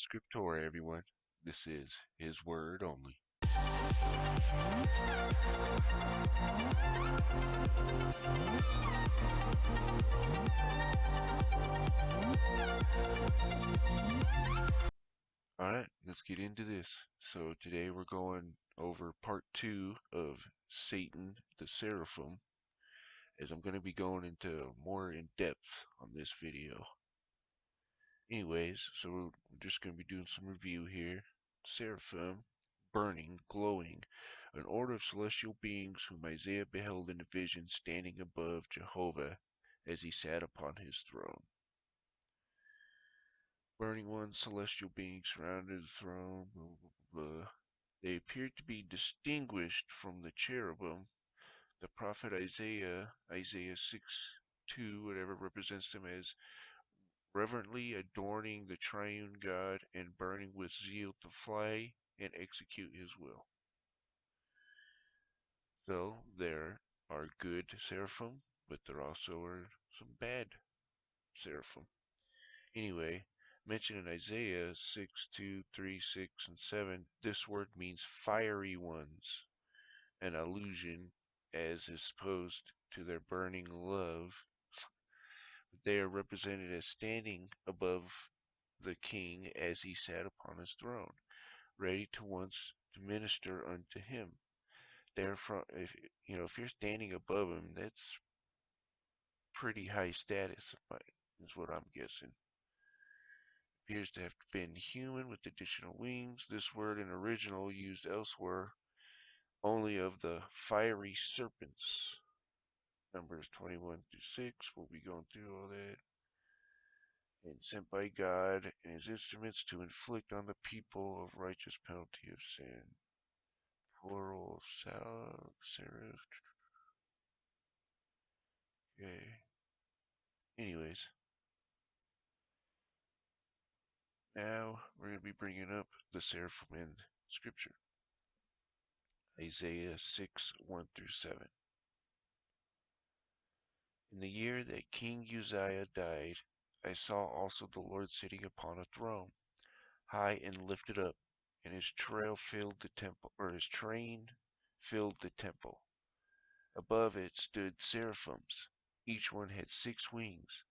scriptura, everyone. This is His Word only. Alright, let's get into this. So today we're going over part 2 of Satan the Seraphim, as I'm going to be going into more in depth on this video. Anyways, so we're just going to be doing some review here. Seraphim, burning, glowing, an order of celestial beings whom Isaiah beheld in a vision standing above Jehovah as he sat upon his throne. Burning ones, celestial beings surrounded the throne, blah, blah, blah. They appeared to be distinguished from the cherubim. The prophet Isaiah 6:2, whatever, represents them as reverently adorning the triune God and burning with zeal to fly and execute his will. So there are good seraphim, but there also are some bad seraphim. Anyway, mentioned in Isaiah 6:2, 3, 6, and 7, this word means fiery ones, an allusion, as is opposed to their burning love. They are represented as standing above the king as he sat upon his throne, ready to once to minister unto him. Therefore, if you're standing above him, that's pretty high status, is what I'm guessing. Appears to have been human with additional wings. This word in original used elsewhere only of the fiery serpents. Numbers 21 through 6. We'll be going through all that. And sent by God and his instruments to inflict on the people of righteous penalty of sin. Plural, seraph. Okay. Anyways, now we're going to be bringing up the seraphim in Scripture. Isaiah 6:1 through 7. In the year that King Uzziah died, I saw also the Lord sitting upon a throne, high and lifted up, and his trail filled the temple, or his train filled the temple. Above it stood seraphims. Each one had 6 wings.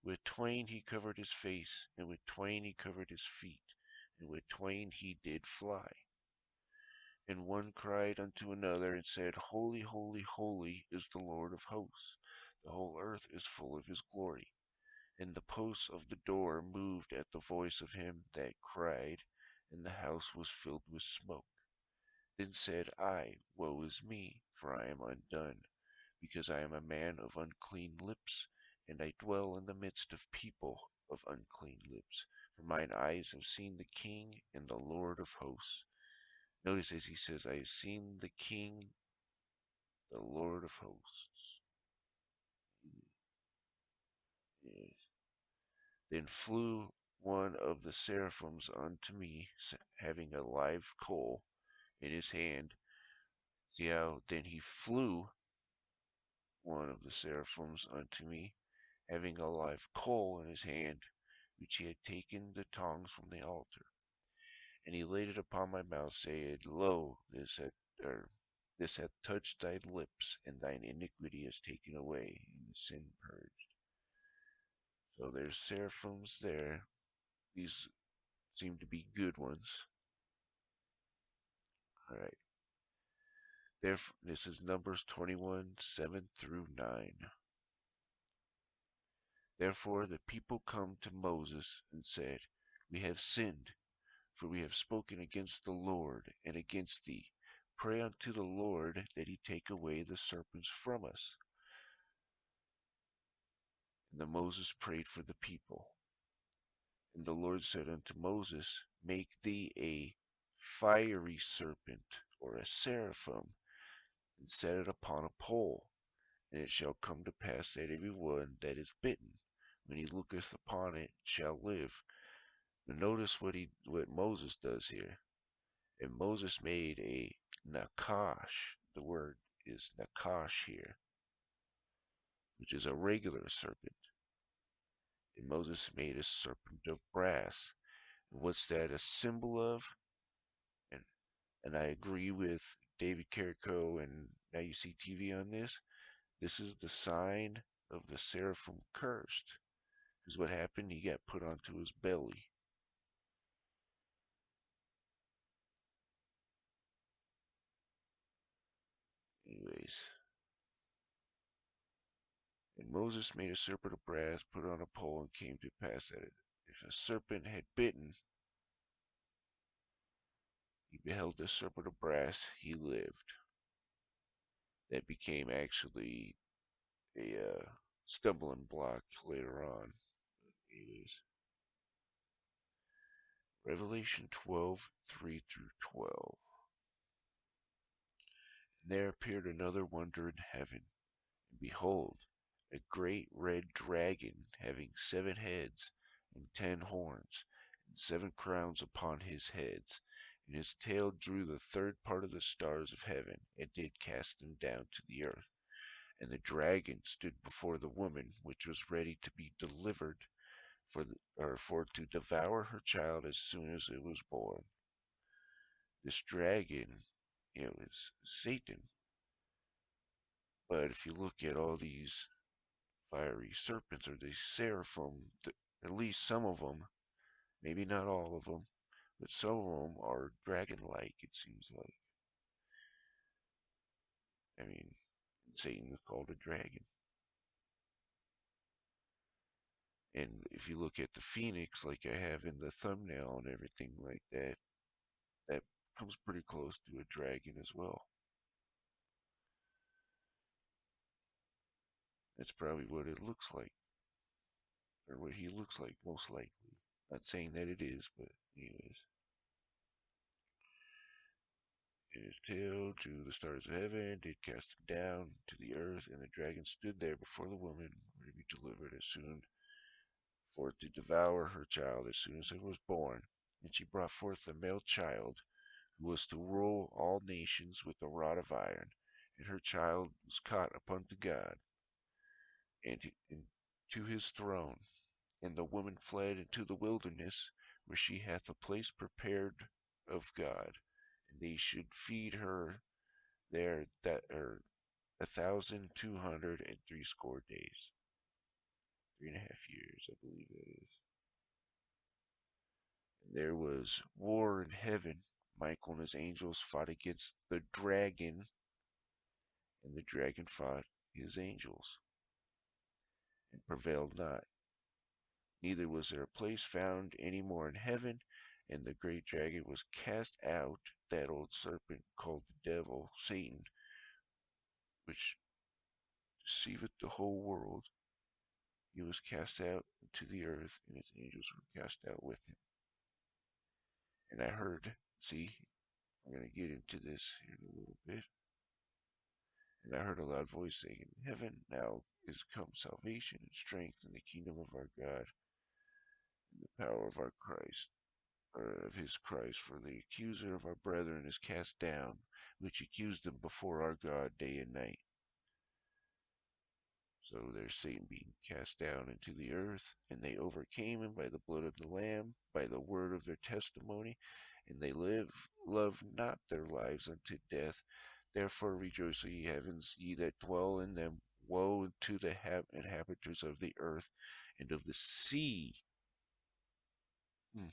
With twain he covered his face, and with twain he covered his feet, and with twain he did fly. And one cried unto another, and said, Holy, holy, holy is the Lord of hosts. The whole earth is full of his glory. And the posts of the door moved at the voice of him that cried, and the house was filled with smoke. Then said I, Woe is me, for I am undone, because I am a man of unclean lips, and I dwell in the midst of people of unclean lips. For mine eyes have seen the King and the Lord of hosts. Notice as he says, I have seen the King, the Lord of hosts. Yes. Then flew one of the seraphims unto me, having a live coal in his hand. See how then he flew one of the seraphims unto me, having a live coal in his hand, which he had taken the tongs from the altar. And he laid it upon my mouth, saying, Lo, this hath touched thy lips, and thine iniquity is taken away, and the sin purged. So there's seraphims there. These seem to be good ones. Alright. Therefore, this is Numbers 21, 7 through 9. Therefore the people come to Moses and said, We have sinned, for we have spoken against the Lord and against thee. Pray unto the Lord that he take away the serpents from us. And Moses prayed for the people. And the Lord said unto Moses, Make thee a fiery serpent, or a seraphim, and set it upon a pole. And it shall come to pass that every one that is bitten, when he looketh upon it, shall live. Now notice what Moses does here. And Moses made a nakash. The word is nakash here, which is a regular serpent. And Moses made a serpent of brass. What's that a symbol of? And and I agree with David Carrico and Now You See TV on this. This is the sign of the Seraphim cursed. Because what happened? He got put onto his belly. Anyways, and Moses made a serpent of brass, put it on a pole, and came to pass that if a serpent had bitten, he beheld the serpent of brass, he lived. That became actually a stumbling block later on. Anyways, Revelation 12:3 through 12. And there appeared another wonder in heaven, and behold, a great red dragon, having 7 heads and 10 horns, and 7 crowns upon his heads. And his tail drew the third part of the stars of heaven, and did cast them down to the earth. And the dragon stood before the woman, which was ready to be delivered for to devour her child as soon as it was born. This dragon, is Satan. But if you look at all these fiery serpents or these seraphim, at least some of them, maybe not all of them, but some of them are dragon-like. It seems like. I mean, Satan is called a dragon, and if you look at the phoenix, like I have in the thumbnail and everything like that, that comes pretty close to a dragon as well. That's probably what it looks like, or what he looks like, most likely. Not saying that it is, but anyways. And his tail drew the stars of heaven, did cast them down to the earth, and the dragon stood there before the woman, ready to be delivered as soon for to devour her child as soon as it was born. And she brought forth a male child, who was to rule all nations with a rod of iron. And her child was caught up unto God, and to his throne. And the woman fled into the wilderness, where she hath a place prepared of God, and they should feed her there that are 1,260 days, 3.5 years, I believe that is. And there was war in heaven. Michael and his angels fought against the dragon, and the dragon fought his angels, and prevailed not. Neither was there a place found any more in heaven, and the great dragon was cast out, that old serpent called the devil, Satan, which deceiveth the whole world. He was cast out into the earth, and his angels were cast out with him. And I heard, see, I'm going to get into this here in a little bit. And I heard a loud voice saying, in heaven now is come salvation and strength in the kingdom of our God and the power of our Christ, or of his Christ. For the accuser of our brethren is cast down, which accused them before our God day and night. So there's Satan being cast down into the earth, and they overcame him by the blood of the Lamb, by the word of their testimony, and they love not their lives unto death. Therefore rejoice, ye heavens, ye that dwell in them. Woe to the inhabitants of the earth and of the sea. A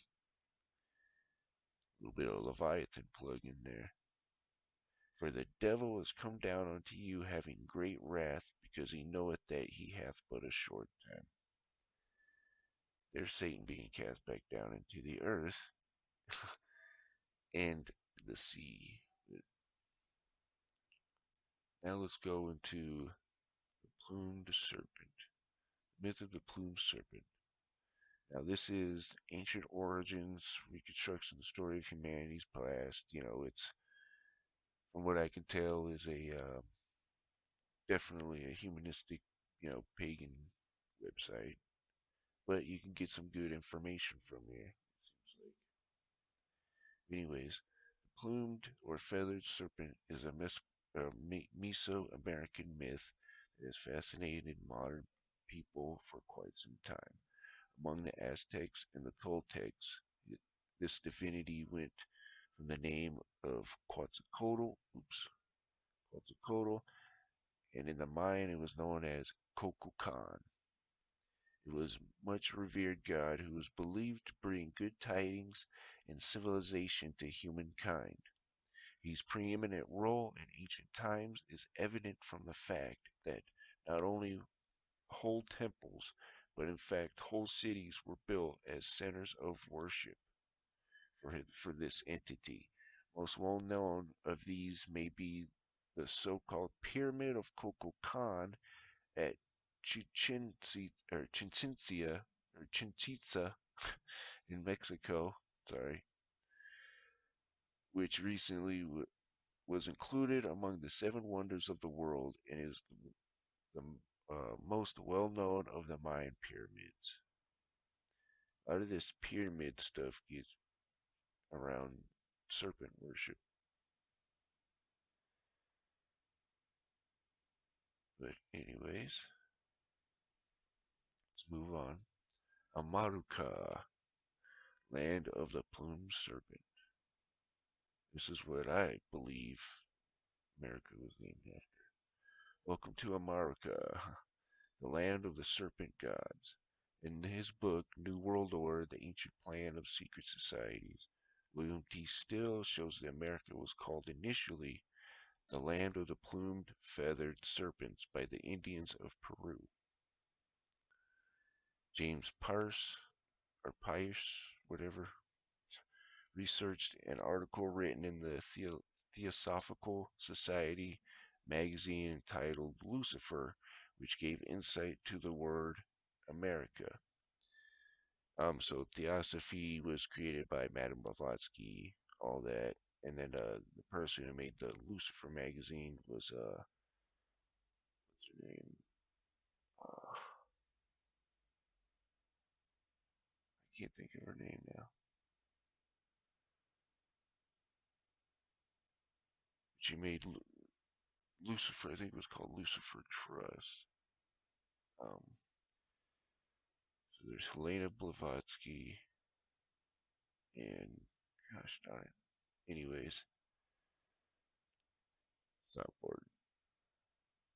little bit of Leviathan plug in there. For the devil is come down unto you, having great wrath, because he knoweth that he hath but a short time. There's Satan being cast back down into the earth and the sea. Now let's go into the plumed serpent. Myth of the plumed serpent. Now this is ancient origins, reconstruction, the story of humanity's past. It's, from what I can tell, is a definitely a humanistic, pagan website. But you can get some good information from there, it seems like. Anyways, the plumed or feathered serpent is a Mesoamerican myth that has fascinated modern people for quite some time. Among the Aztecs and the Toltecs, This divinity went from the name of Quetzalcoatl, Quetzalcoatl, and in the Mayan it was known as Cococan. It was much revered god who was believed to bring good tidings and civilization to humankind. His preeminent role in ancient times is evident from the fact that not only whole temples, but in fact whole cities were built as centers of worship for this entity. Most well known of these may be the so-called Pyramid of Cococan at Chichen Itza in Mexico, sorry, which recently was included among the seven wonders of the world and is the most well known of the Mayan pyramids. A lot of this pyramid stuff gets around serpent worship. But anyways, let's move on. Amaruka, land of the plumed serpent. This is what I believe America was named after. Welcome to Amaruka, the land of the serpent gods. In his book, New World Order, The Ancient Plan of Secret Societies, William T. Still shows that America was called initially the land of the plumed, feathered serpents by the Indians of Peru. James Peirce, or Pierce, whatever, researched an article written in the Theosophical Society magazine entitled Lucifer, which gave insight to the word America. So Theosophy was created by Madame Blavatsky, all that, and then the person who made the Lucifer magazine was what's her name? I can't think of her name now. She made Lucifer. I think it was called Lucifer Trust. Um, so there's Helena Blavatsky and gosh darn it. Anyways, stop bored.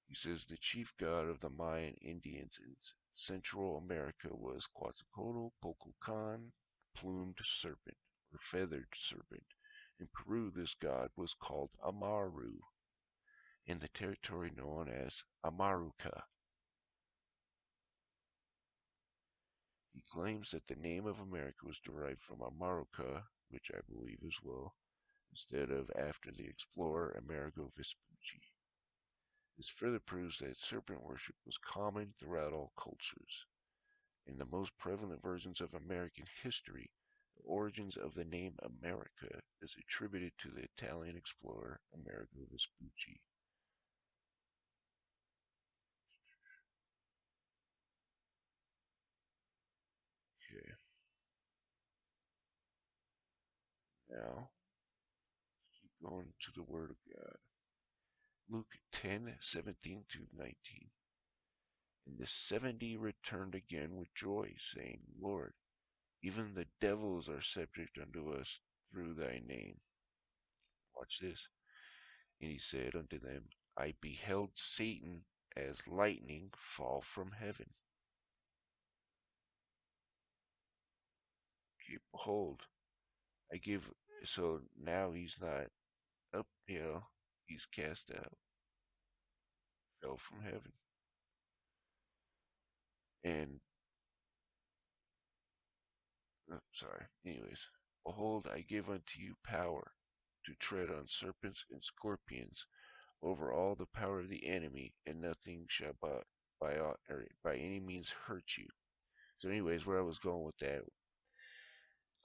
He says the chief god of the Mayan Indians in Central America was Quetzalcoatl, Cococan, plumed serpent, or feathered serpent. In Peru, this god was called Amaru, in the territory known as Amaruca. He claims that the name of America was derived from Amaruca, which I believe as well, instead of after the explorer Amerigo Vespucci. This further proves that serpent worship was common throughout all cultures. In the most prevalent versions of American history, the origins of the name America is attributed to the Italian explorer Amerigo Vespucci. Okay, now keep going to the Word of God. Luke 10:17 to 19. And the 70 returned again with joy, saying, Lord, even the devils are subject unto us through thy name. Watch this. And he said unto them, I beheld Satan as lightning fall from heaven. Behold, I give. So now he's not up, he's cast out, fell from heaven. And, sorry, anyways, behold, I give unto you power to tread on serpents and scorpions over all the power of the enemy, and nothing shall by any means hurt you. So, anyways, where I was going with that,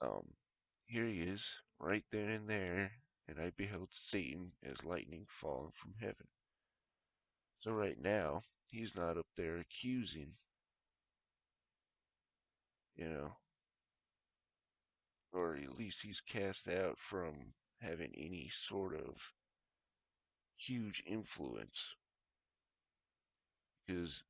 um, here he is, right then and there, and I beheld Satan as lightning falling from heaven. So right now, he's not up there accusing, you know, or at least he's cast out from having any sort of huge influence. Because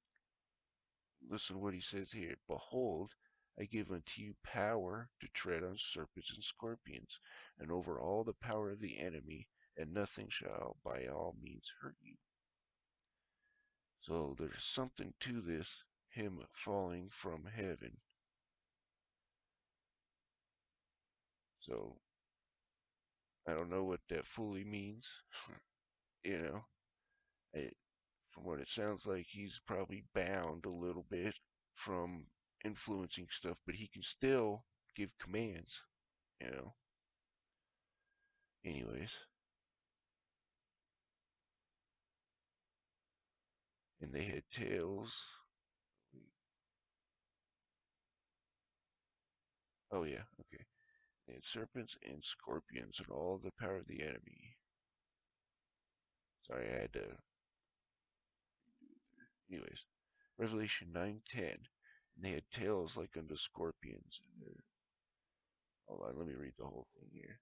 listen to what he says here. Behold, I give unto you power to tread on serpents and scorpions, and over all the power of the enemy, and nothing shall by all means hurt you. So there's something to this, him falling from heaven. So I don't know what that fully means. you know, I, from what it sounds like, he's probably bound a little bit from influencing stuff, but he can still give commands, you know. Anyways, and they had tails. Oh, yeah, okay. They had serpents and scorpions and all the power of the enemy. Sorry, I had to. Anyways, Revelation 9:10. And they had tails like unto scorpions. Hold on, let me read the whole thing here.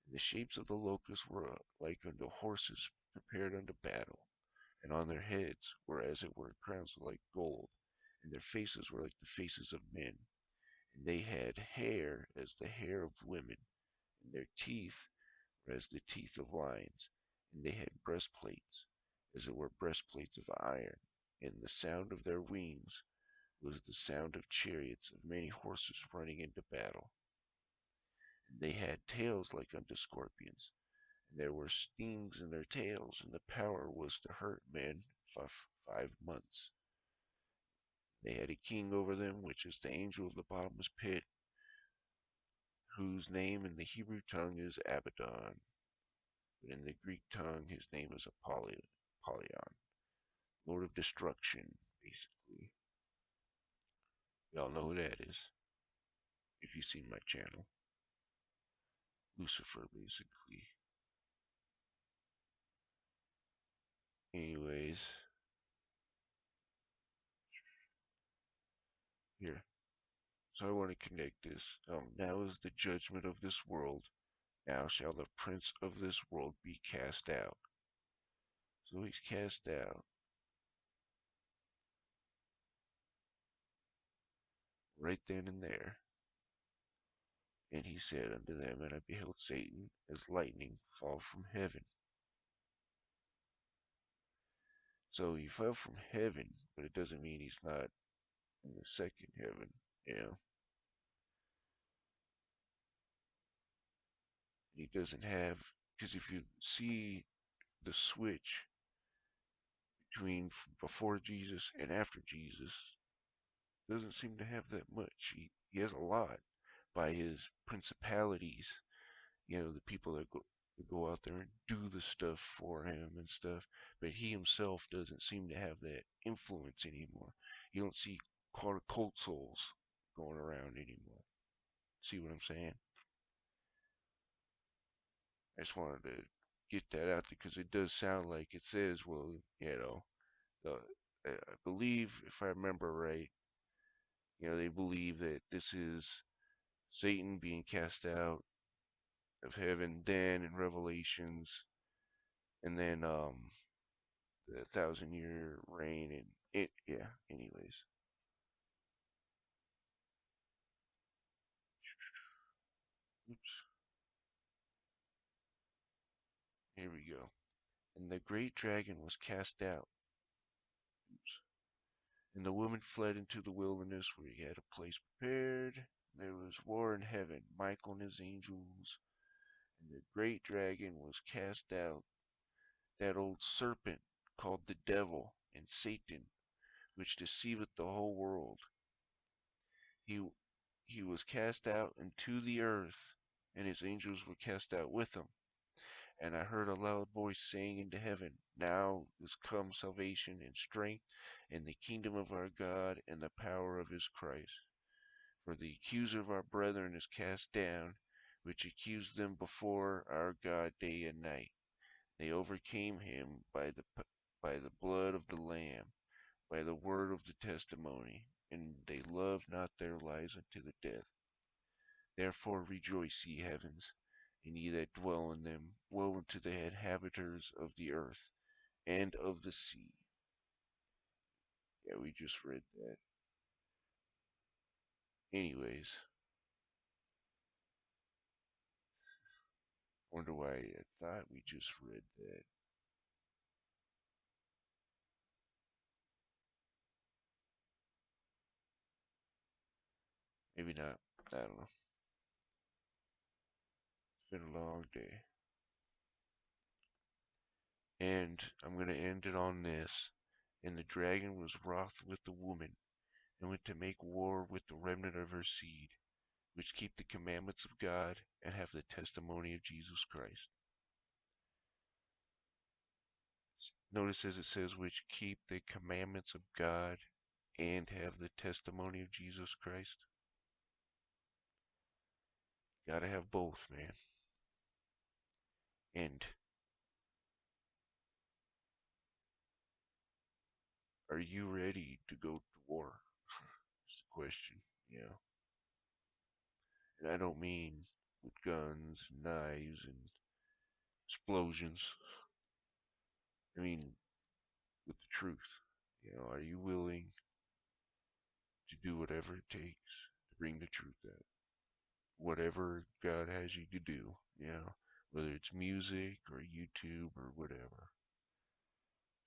And the shapes of the locusts were like unto horses prepared unto battle, and on their heads were as it were crowns like gold, and their faces were like the faces of men. And they had hair as the hair of women, and their teeth were as the teeth of lions, and they had breastplates, as it were breastplates of iron, and the sound of their wings was the sound of chariots of many horses running into battle. And they had tails like unto scorpions, and there were stings in their tails, and the power was to hurt men for 5 months. They had a king over them, which is the angel of the bottomless pit, whose name in the Hebrew tongue is Abaddon, but in the Greek tongue his name is Apollyon, Lord of Destruction, basically. Y'all know who that is, if you've seen my channel. Lucifer, basically. Anyways, here. So I want to connect this. Now is the judgment of this world. Now shall the prince of this world be cast out. So he's cast out right then and there. And he said unto them, and I beheld Satan as lightning fall from heaven. So he fell from heaven, but it doesn't mean he's not in the second heaven, you know. He doesn't have, because if you see the switch between before Jesus and after Jesus, doesn't seem to have that much. He has a lot by his principalities, the people that go out there and do the stuff for him and stuff, but he himself doesn't seem to have that influence anymore. You don't see cult souls going around anymore. See what I'm saying? I just wanted to get that out there because it does sound like it says, well, the, I believe, if I remember right, they believe that this is Satan being cast out of heaven then in Revelations, and then the 1,000-year reign, and yeah. Anyways, oops, here we go. And the great dragon was cast out. Oops. And the woman fled into the wilderness where he had a place prepared. There was war in heaven, Michael and his angels, and the great dragon was cast out, that old serpent called the devil and Satan, which deceiveth the whole world. He he was cast out into the earth, and his angels were cast out with him. And I heard a loud voice saying into heaven, Now is come salvation and strength, and the kingdom of our God, and the power of his Christ. For the accuser of our brethren is cast down, which accused them before our God day and night. They overcame him by the blood of the Lamb, by the word of the testimony, and they loved not their lives unto the death. Therefore rejoice, ye heavens, and ye that dwell in them. Woe unto the inhabitants of the earth and of the sea. Yeah, we just read that. Anyways, wonder why I thought we just read that. Maybe not. I don't know. It's been a long day. And I'm going to end it on this. And the dragon was wroth with the woman, and went to make war with the remnant of her seed, which keep the commandments of God and have the testimony of Jesus Christ. Notice as it says, which keep the commandments of God and have the testimony of Jesus Christ. Gotta have both, man. And are you ready to go to war? Is the question, you know. And I don't mean with guns, knives, and explosions. I mean with the truth. You know, are you willing to do whatever it takes to bring the truth out? Whatever God has you to do, you know, whether it's music or YouTube or whatever.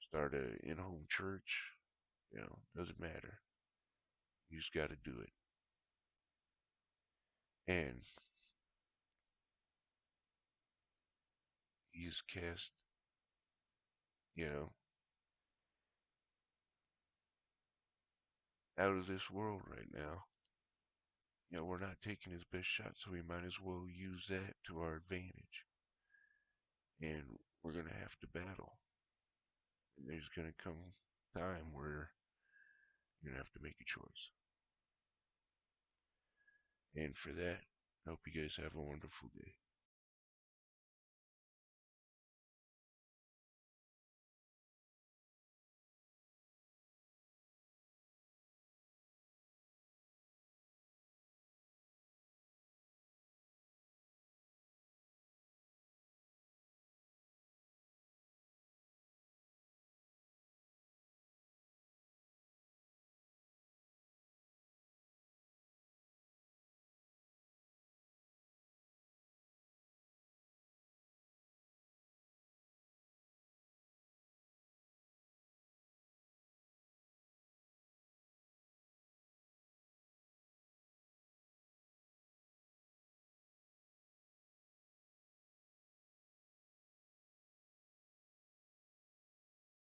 Start a in-home church, you know, doesn't matter. You just got to do it. And he's cast, you know, out of this world right now. You know, we're not taking his best shot, so we might as well use that to our advantage. And we're going to have to battle. And there's going to come time where you're going to have to make a choice. And for that, I hope you guys have a wonderful day.